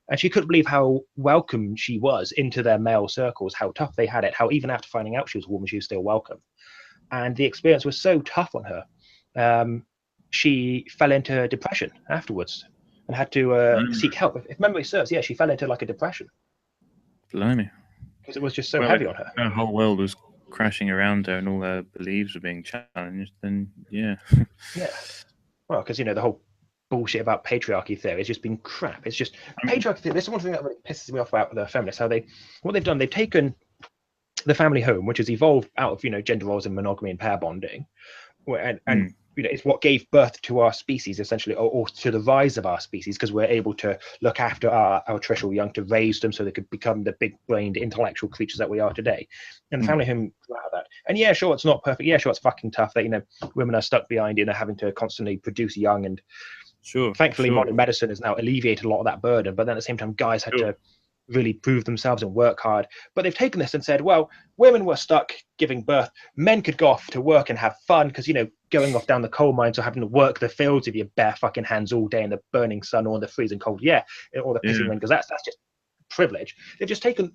And she couldn't believe how welcome she was into their male circles, how tough they had it, how even after finding out she was a woman, she was still welcome. And the experience was so tough on her. She fell into depression afterwards and had to seek help. If memory serves, yeah, she fell into like a depression. Blimey. Because it was just so Well, heavy if on her. her whole world was crashing around her and all her beliefs were being challenged, then yeah. Yeah. Well, because, the whole bullshit about patriarchy theory has just been crap. It's just I mean, patriarchy theory. This is one thing that really pisses me off about the feminists. What they've done, they've taken the family home, which has evolved out of, gender roles and monogamy and pair bonding, and it's what gave birth to our species essentially, or to the rise of our species, because we're able to look after our terrestrial young, to raise them so they could become the big-brained intellectual creatures that we are today. And the family home grew out of that. And yeah, sure, it's not perfect. Yeah, sure, it's fucking tough that women are stuck behind having to constantly produce young. And thankfully, modern medicine has now alleviated a lot of that burden. But then at the same time, guys had to really prove themselves and work hard. But they've taken this and said, well, women were stuck giving birth. Men could go off to work and have fun because, going off down the coal mines or having to work the fields with your bare fucking hands all day in the burning sun or in the freezing cold, or the pissing wind, because that's just privilege. They've just taken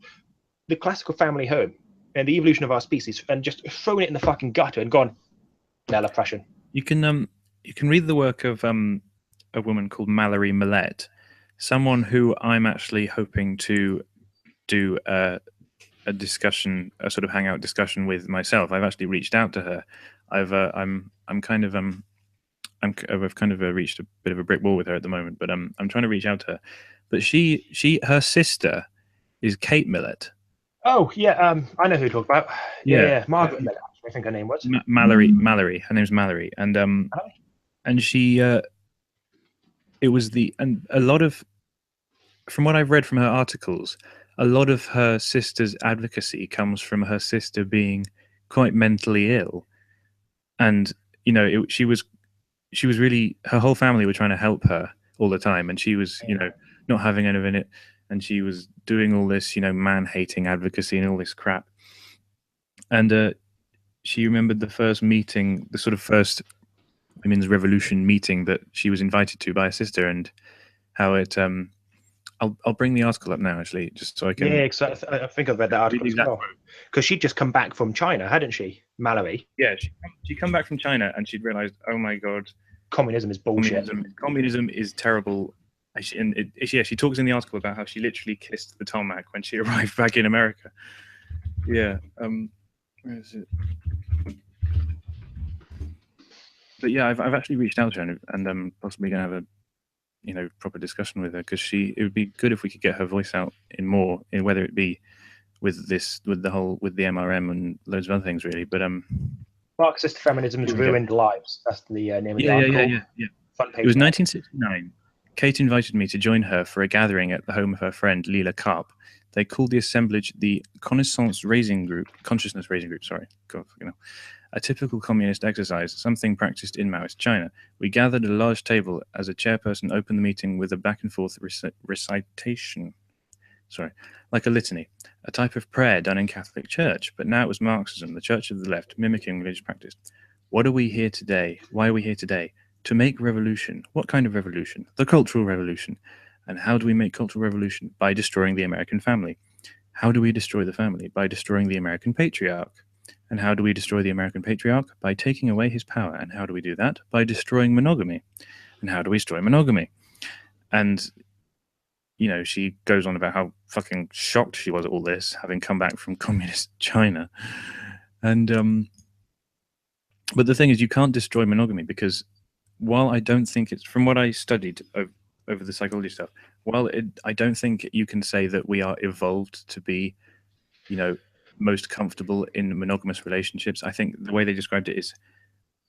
the classical family home and the evolution of our species and just thrown it in the fucking gutter and gone, male oppression. You can read the work of a woman called Mallory Millett, someone who I'm actually hoping to do a discussion, a sort of hangout discussion with myself. I've actually reached out to her. I've kind of reached a bit of a brick wall with her at the moment, but I'm trying to reach out to her. But her sister is Kate Millett. Oh yeah, I know who you're talking about. Yeah. Margaret Millett, I think her name was. Mallory. Her name's Mallory, and she it was and a lot of, from what I've read from her articles, a lot of her sister's advocacy comes from her sister being quite mentally ill, and she was really, her whole family were trying to help her all the time, and she was not having any of it, and she was doing all this man hating advocacy and all this crap, and she remembered the first meeting, the sort of first women's revolution meeting that she was invited to by her sister, and how it I'll bring the article up now, actually, just so I can. Yeah, because I think I've read that article as well. Because she'd just come back from China, hadn't she, Mallory? Yeah, she come back from China and she'd realised, oh my god, communism is bullshit. Communism is terrible. She talks in the article about how she literally kissed the tarmac when she arrived back in America. Yeah. Where is it? But yeah, I've actually reached out to her and possibly going to have a proper discussion with her, because it would be good if we could get her voice out in more, in whether it be with the MRM and loads of other things, really. But Marxist feminism has ruined lives. That's the name of the article. Yeah. It was 1969. Kate invited me to join her for a gathering at the home of her friend Leela Karp. They called the assemblage the Consciousness Raising Group. Sorry, God, a typical communist exercise, something practiced in Maoist China. We gathered at a large table as a chairperson opened the meeting with a back and forth recitation. Like a litany, a type of prayer done in Catholic Church, but now it was Marxism, the Church of the Left, mimicking religious practice. What are we here today? Why are we here today? To make revolution. What kind of revolution? The Cultural Revolution. And how do we make cultural revolution? By destroying the American family. How do we destroy the family? By destroying the American patriarch. And how do we destroy the American patriarch? By taking away his power. And how do we do that? By destroying monogamy. And how do we destroy monogamy? And she goes on about how fucking shocked she was at all this, having come back from communist China. And but the thing is, you can't destroy monogamy, because while I don't think it's, from what I studied over the psychology stuff, I don't think you can say that we are evolved to be, most comfortable in monogamous relationships. I think the way they described it is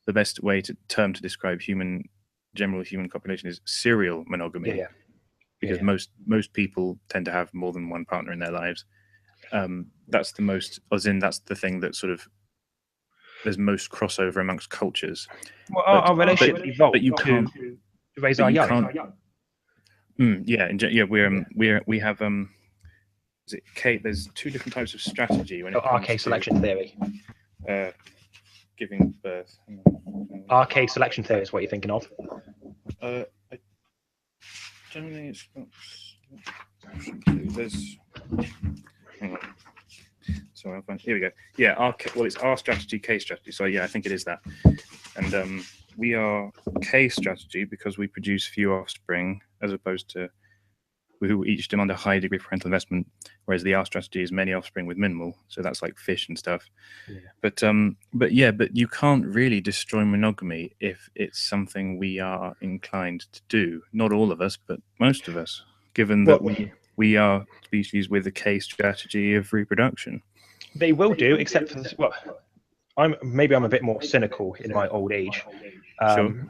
the best way to describe general human population is serial monogamy. Yeah. Because most people tend to have more than one partner in their lives, That's the most, as in that's the thing that sort of there's most crossover amongst cultures. Well, But our relationship but evolved you to can't. raise But our you young. can't. Yeah, yeah. We have Is it K? There's two different types of strategy when So it comes RK to selection theory. giving birth. RK selection theory is what you're thinking of. I generally it's not. There's. Hang on. Sorry, I'll find. Here we go. Yeah, well, it's R strategy, K strategy. So yeah, I think it is that. And we are K strategy because we produce few offspring, as opposed to who each demand a high degree of parental investment, whereas the R strategy is many offspring with minimal. So that's like fish and stuff. Yeah. But you can't really destroy monogamy if it's something we are inclined to do. Not all of us, but most of us, given that we are species with a K strategy of reproduction. They will do, except for this. Well, I'm a bit more cynical in my old age, Sure.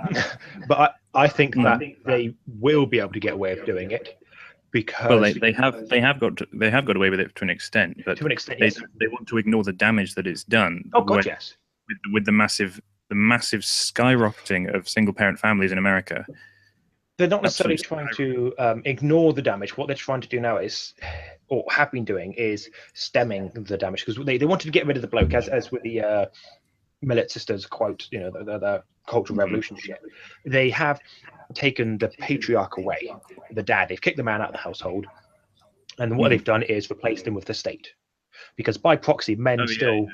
but I think that they will be able to get away with doing it because they have got away with it to an extent, but to an extent, yes. they want to ignore the damage that it's done. Oh God, yes. With the massive skyrocketing of single parent families in America. They're not necessarily trying to ignore the damage. What they're trying to do now is, or have been doing, is stemming the damage, because they wanted to get rid of the bloke, as with the Millet sisters quote, the cultural revolution shit. They have taken the patriarch away, the dad. They've kicked the man out of the household, and what they've done is replaced him with the state, because by proxy, men still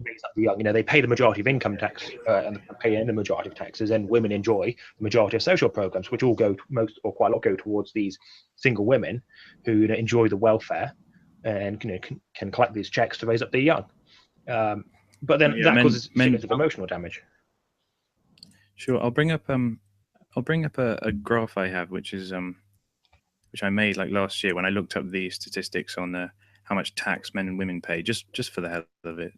raise up the young. They pay the majority of income tax and pay in the majority of taxes, and women enjoy the majority of social programs, which all go quite a lot go towards these single women who enjoy the welfare and can collect these checks to raise up the young. But then that causes significant emotional damage. Sure, I'll bring up a graph I have, which I made like last year when I looked up the statistics on how much tax men and women pay, just for the hell of it.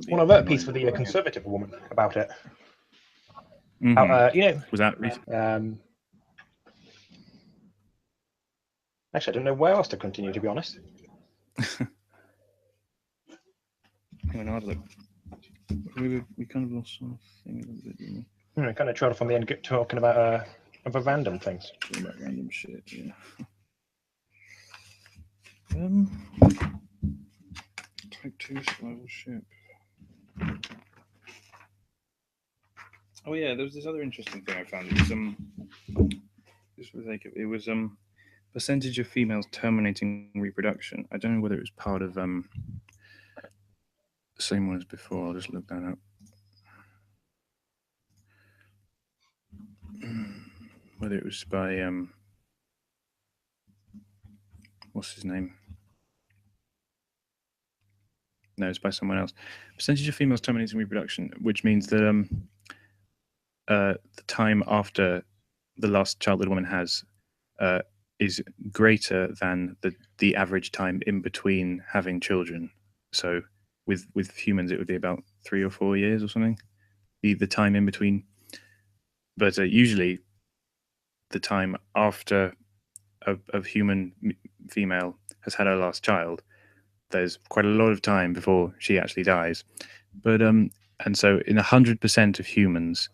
Well, I wrote a piece for the Conservative woman about it. Was that recent? Actually, I don't know where else to continue, to be honest. We kind of lost something a little bit, didn't we? Kind of trailed off on the end, talking about other random things. Talking about random shit, yeah. Type 2 survival ship. Oh yeah, there was this other interesting thing I found. It was percentage of females terminating reproduction. I don't know whether it was part of the same one as before. I'll just look that up. Whether it was by what's his name? No, it's by someone else. Percentage of females terminating reproduction, which means that the time after the last child that a woman has is greater than the average time in between having children. So with humans, it would be about 3 or 4 years or something. The time in between, but usually the time after a human female has had her last child, there's quite a lot of time before she actually dies. But and so in 100% of humans,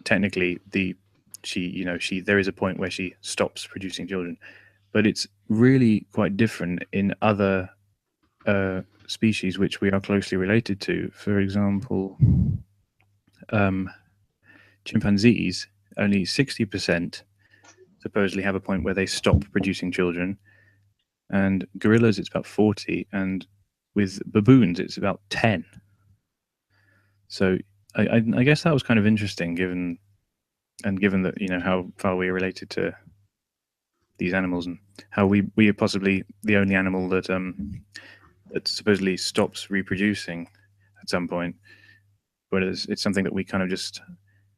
technically there is a point where she stops producing children, but it's really quite different in other species which we are closely related to. For example, chimpanzees, only 60% supposedly have a point where they stop producing children, and gorillas it's about 40, and with baboons it's about 10. So I guess that was kind of interesting, given that how far we are related to these animals, and how we are possibly the only animal that supposedly stops reproducing at some point, but it's something that we kind of just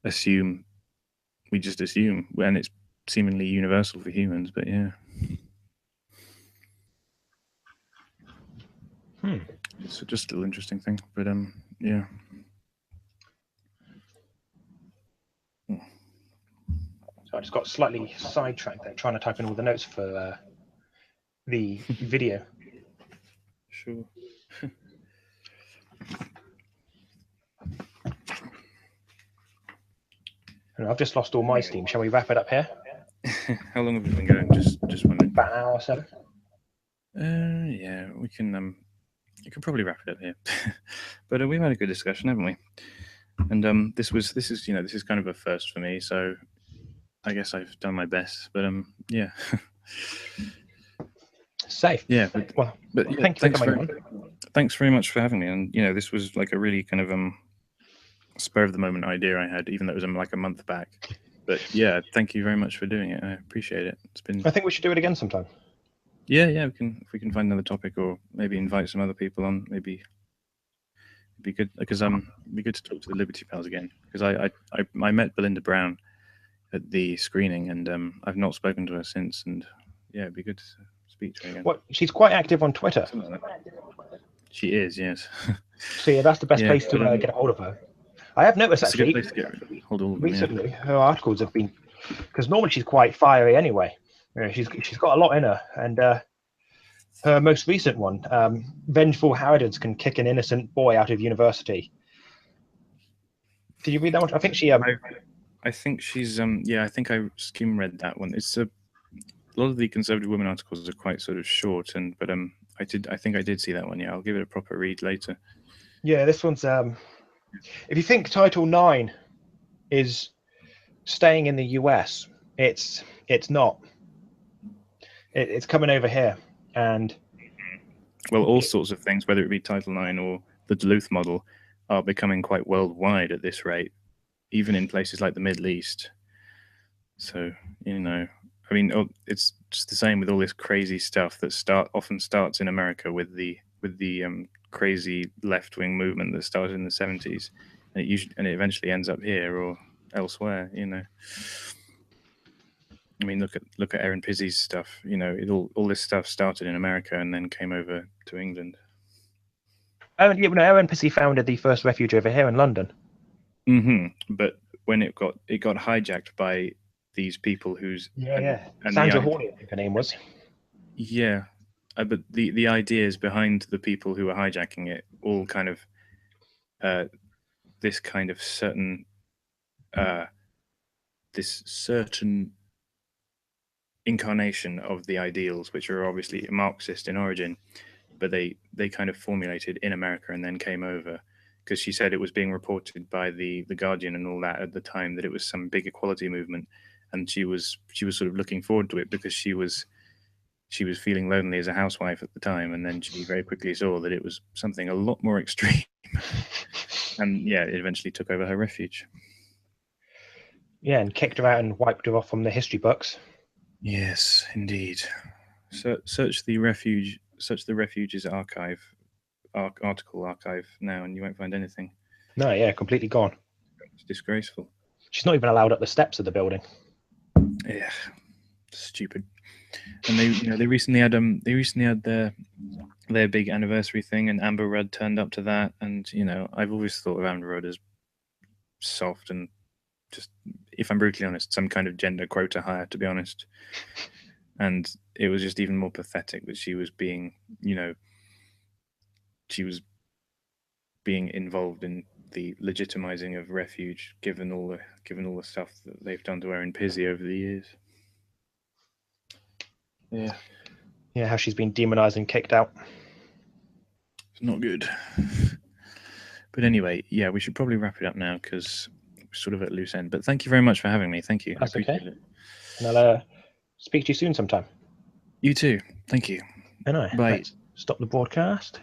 assume. We just assume, and it's seemingly universal for humans. But yeah, it's just a little interesting thing. But yeah. So I just got slightly sidetracked there, trying to type in all the notes for the video. Sure. And I've just lost all my steam. Shall we wrap it up here? How long have we been going? Just wondering. About an hour or so. Yeah, we can. You can probably wrap it up here. But we've had a good discussion, haven't we? And this is kind of a first for me, so I guess I've done my best. But yeah. Safe. Yeah, Well, but yeah, thank you for coming on. Thanks very much for having me. And this was like a really kind of spur of the moment idea I had, even though it was like a month back. But yeah, thank you very much for doing it. I appreciate it. It's been. I think we should do it again sometime. Yeah, we can, if we can find another topic, or maybe invite some other people on. Maybe it'd be good, because it'd be good to talk to the Liberty Pals again, because I met Belinda Brown at the screening, and I've not spoken to her since. And yeah, it'd be good to speak to her again. Well, she's quite active on Twitter. She is, yes. So yeah, that's the best place to get a hold of her. I have noticed It's actually a good place to get hold of them, recently her articles have been, because normally she's quite fiery anyway. She's got a lot in her, and her most recent one, "Vengeful Harridans Can Kick an Innocent Boy Out of University." Did you read that one? I think she. I think she's yeah. I think I skim read that one. It's a lot of the conservative women articles are quite sort of short, but I think I did see that one. Yeah, I'll give it a proper read later. Yeah, this one's if you think Title IX is staying in the US, it's not. It's coming over here, and well, all sorts of things, whether it be Title IX or the Duluth model, are becoming quite worldwide at this rate, even in places like the Middle East. So I mean, it's just the same with all this crazy stuff that often starts in America with the crazy left wing movement that started in the 70s, and it eventually ends up here or elsewhere. I mean, look at Erin Pizzey's stuff. All this stuff started in America and then came over to England. Erin Pizzey founded the first refuge over here in London. But when it got hijacked by these people whose Sandra Hawley, I think her name was. Yeah, but the ideas behind the people who were hijacking it all kind of this kind of certain incarnation of the ideals, which are obviously Marxist in origin, but they kind of formulated in America and then came over, because she said it was being reported by the Guardian and all that at the time that it was some big equality movement, and she was sort of looking forward to it because she was feeling lonely as a housewife at the time, and then she very quickly saw that it was something a lot more extreme, and yeah, it eventually took over her refuge. Yeah, and kicked her out and wiped her off from the history books. Yes, indeed. Search the refuge's article archive now, and you won't find anything. No, yeah, completely gone. It's disgraceful. She's not even allowed up the steps of the building. Yeah, stupid. And they recently had their big anniversary thing, and Amber Rudd turned up to that. And I've always thought of Amber Rudd as soft and just, if I'm brutally honest, some kind of gender quota hire, to be honest. And it was just even more pathetic that she was being involved in the legitimizing of refuge, given all the stuff that they've done to Erin Pizzey over the years. Yeah, how she's been demonized and kicked out. It's not good. But anyway, yeah, we should probably wrap it up now, because we're sort of at loose end. But thank you very much for having me. Thank you. That's I appreciate okay. it. And I'll speak to you soon sometime. You too. Thank you. And Bye. let's stop the broadcast.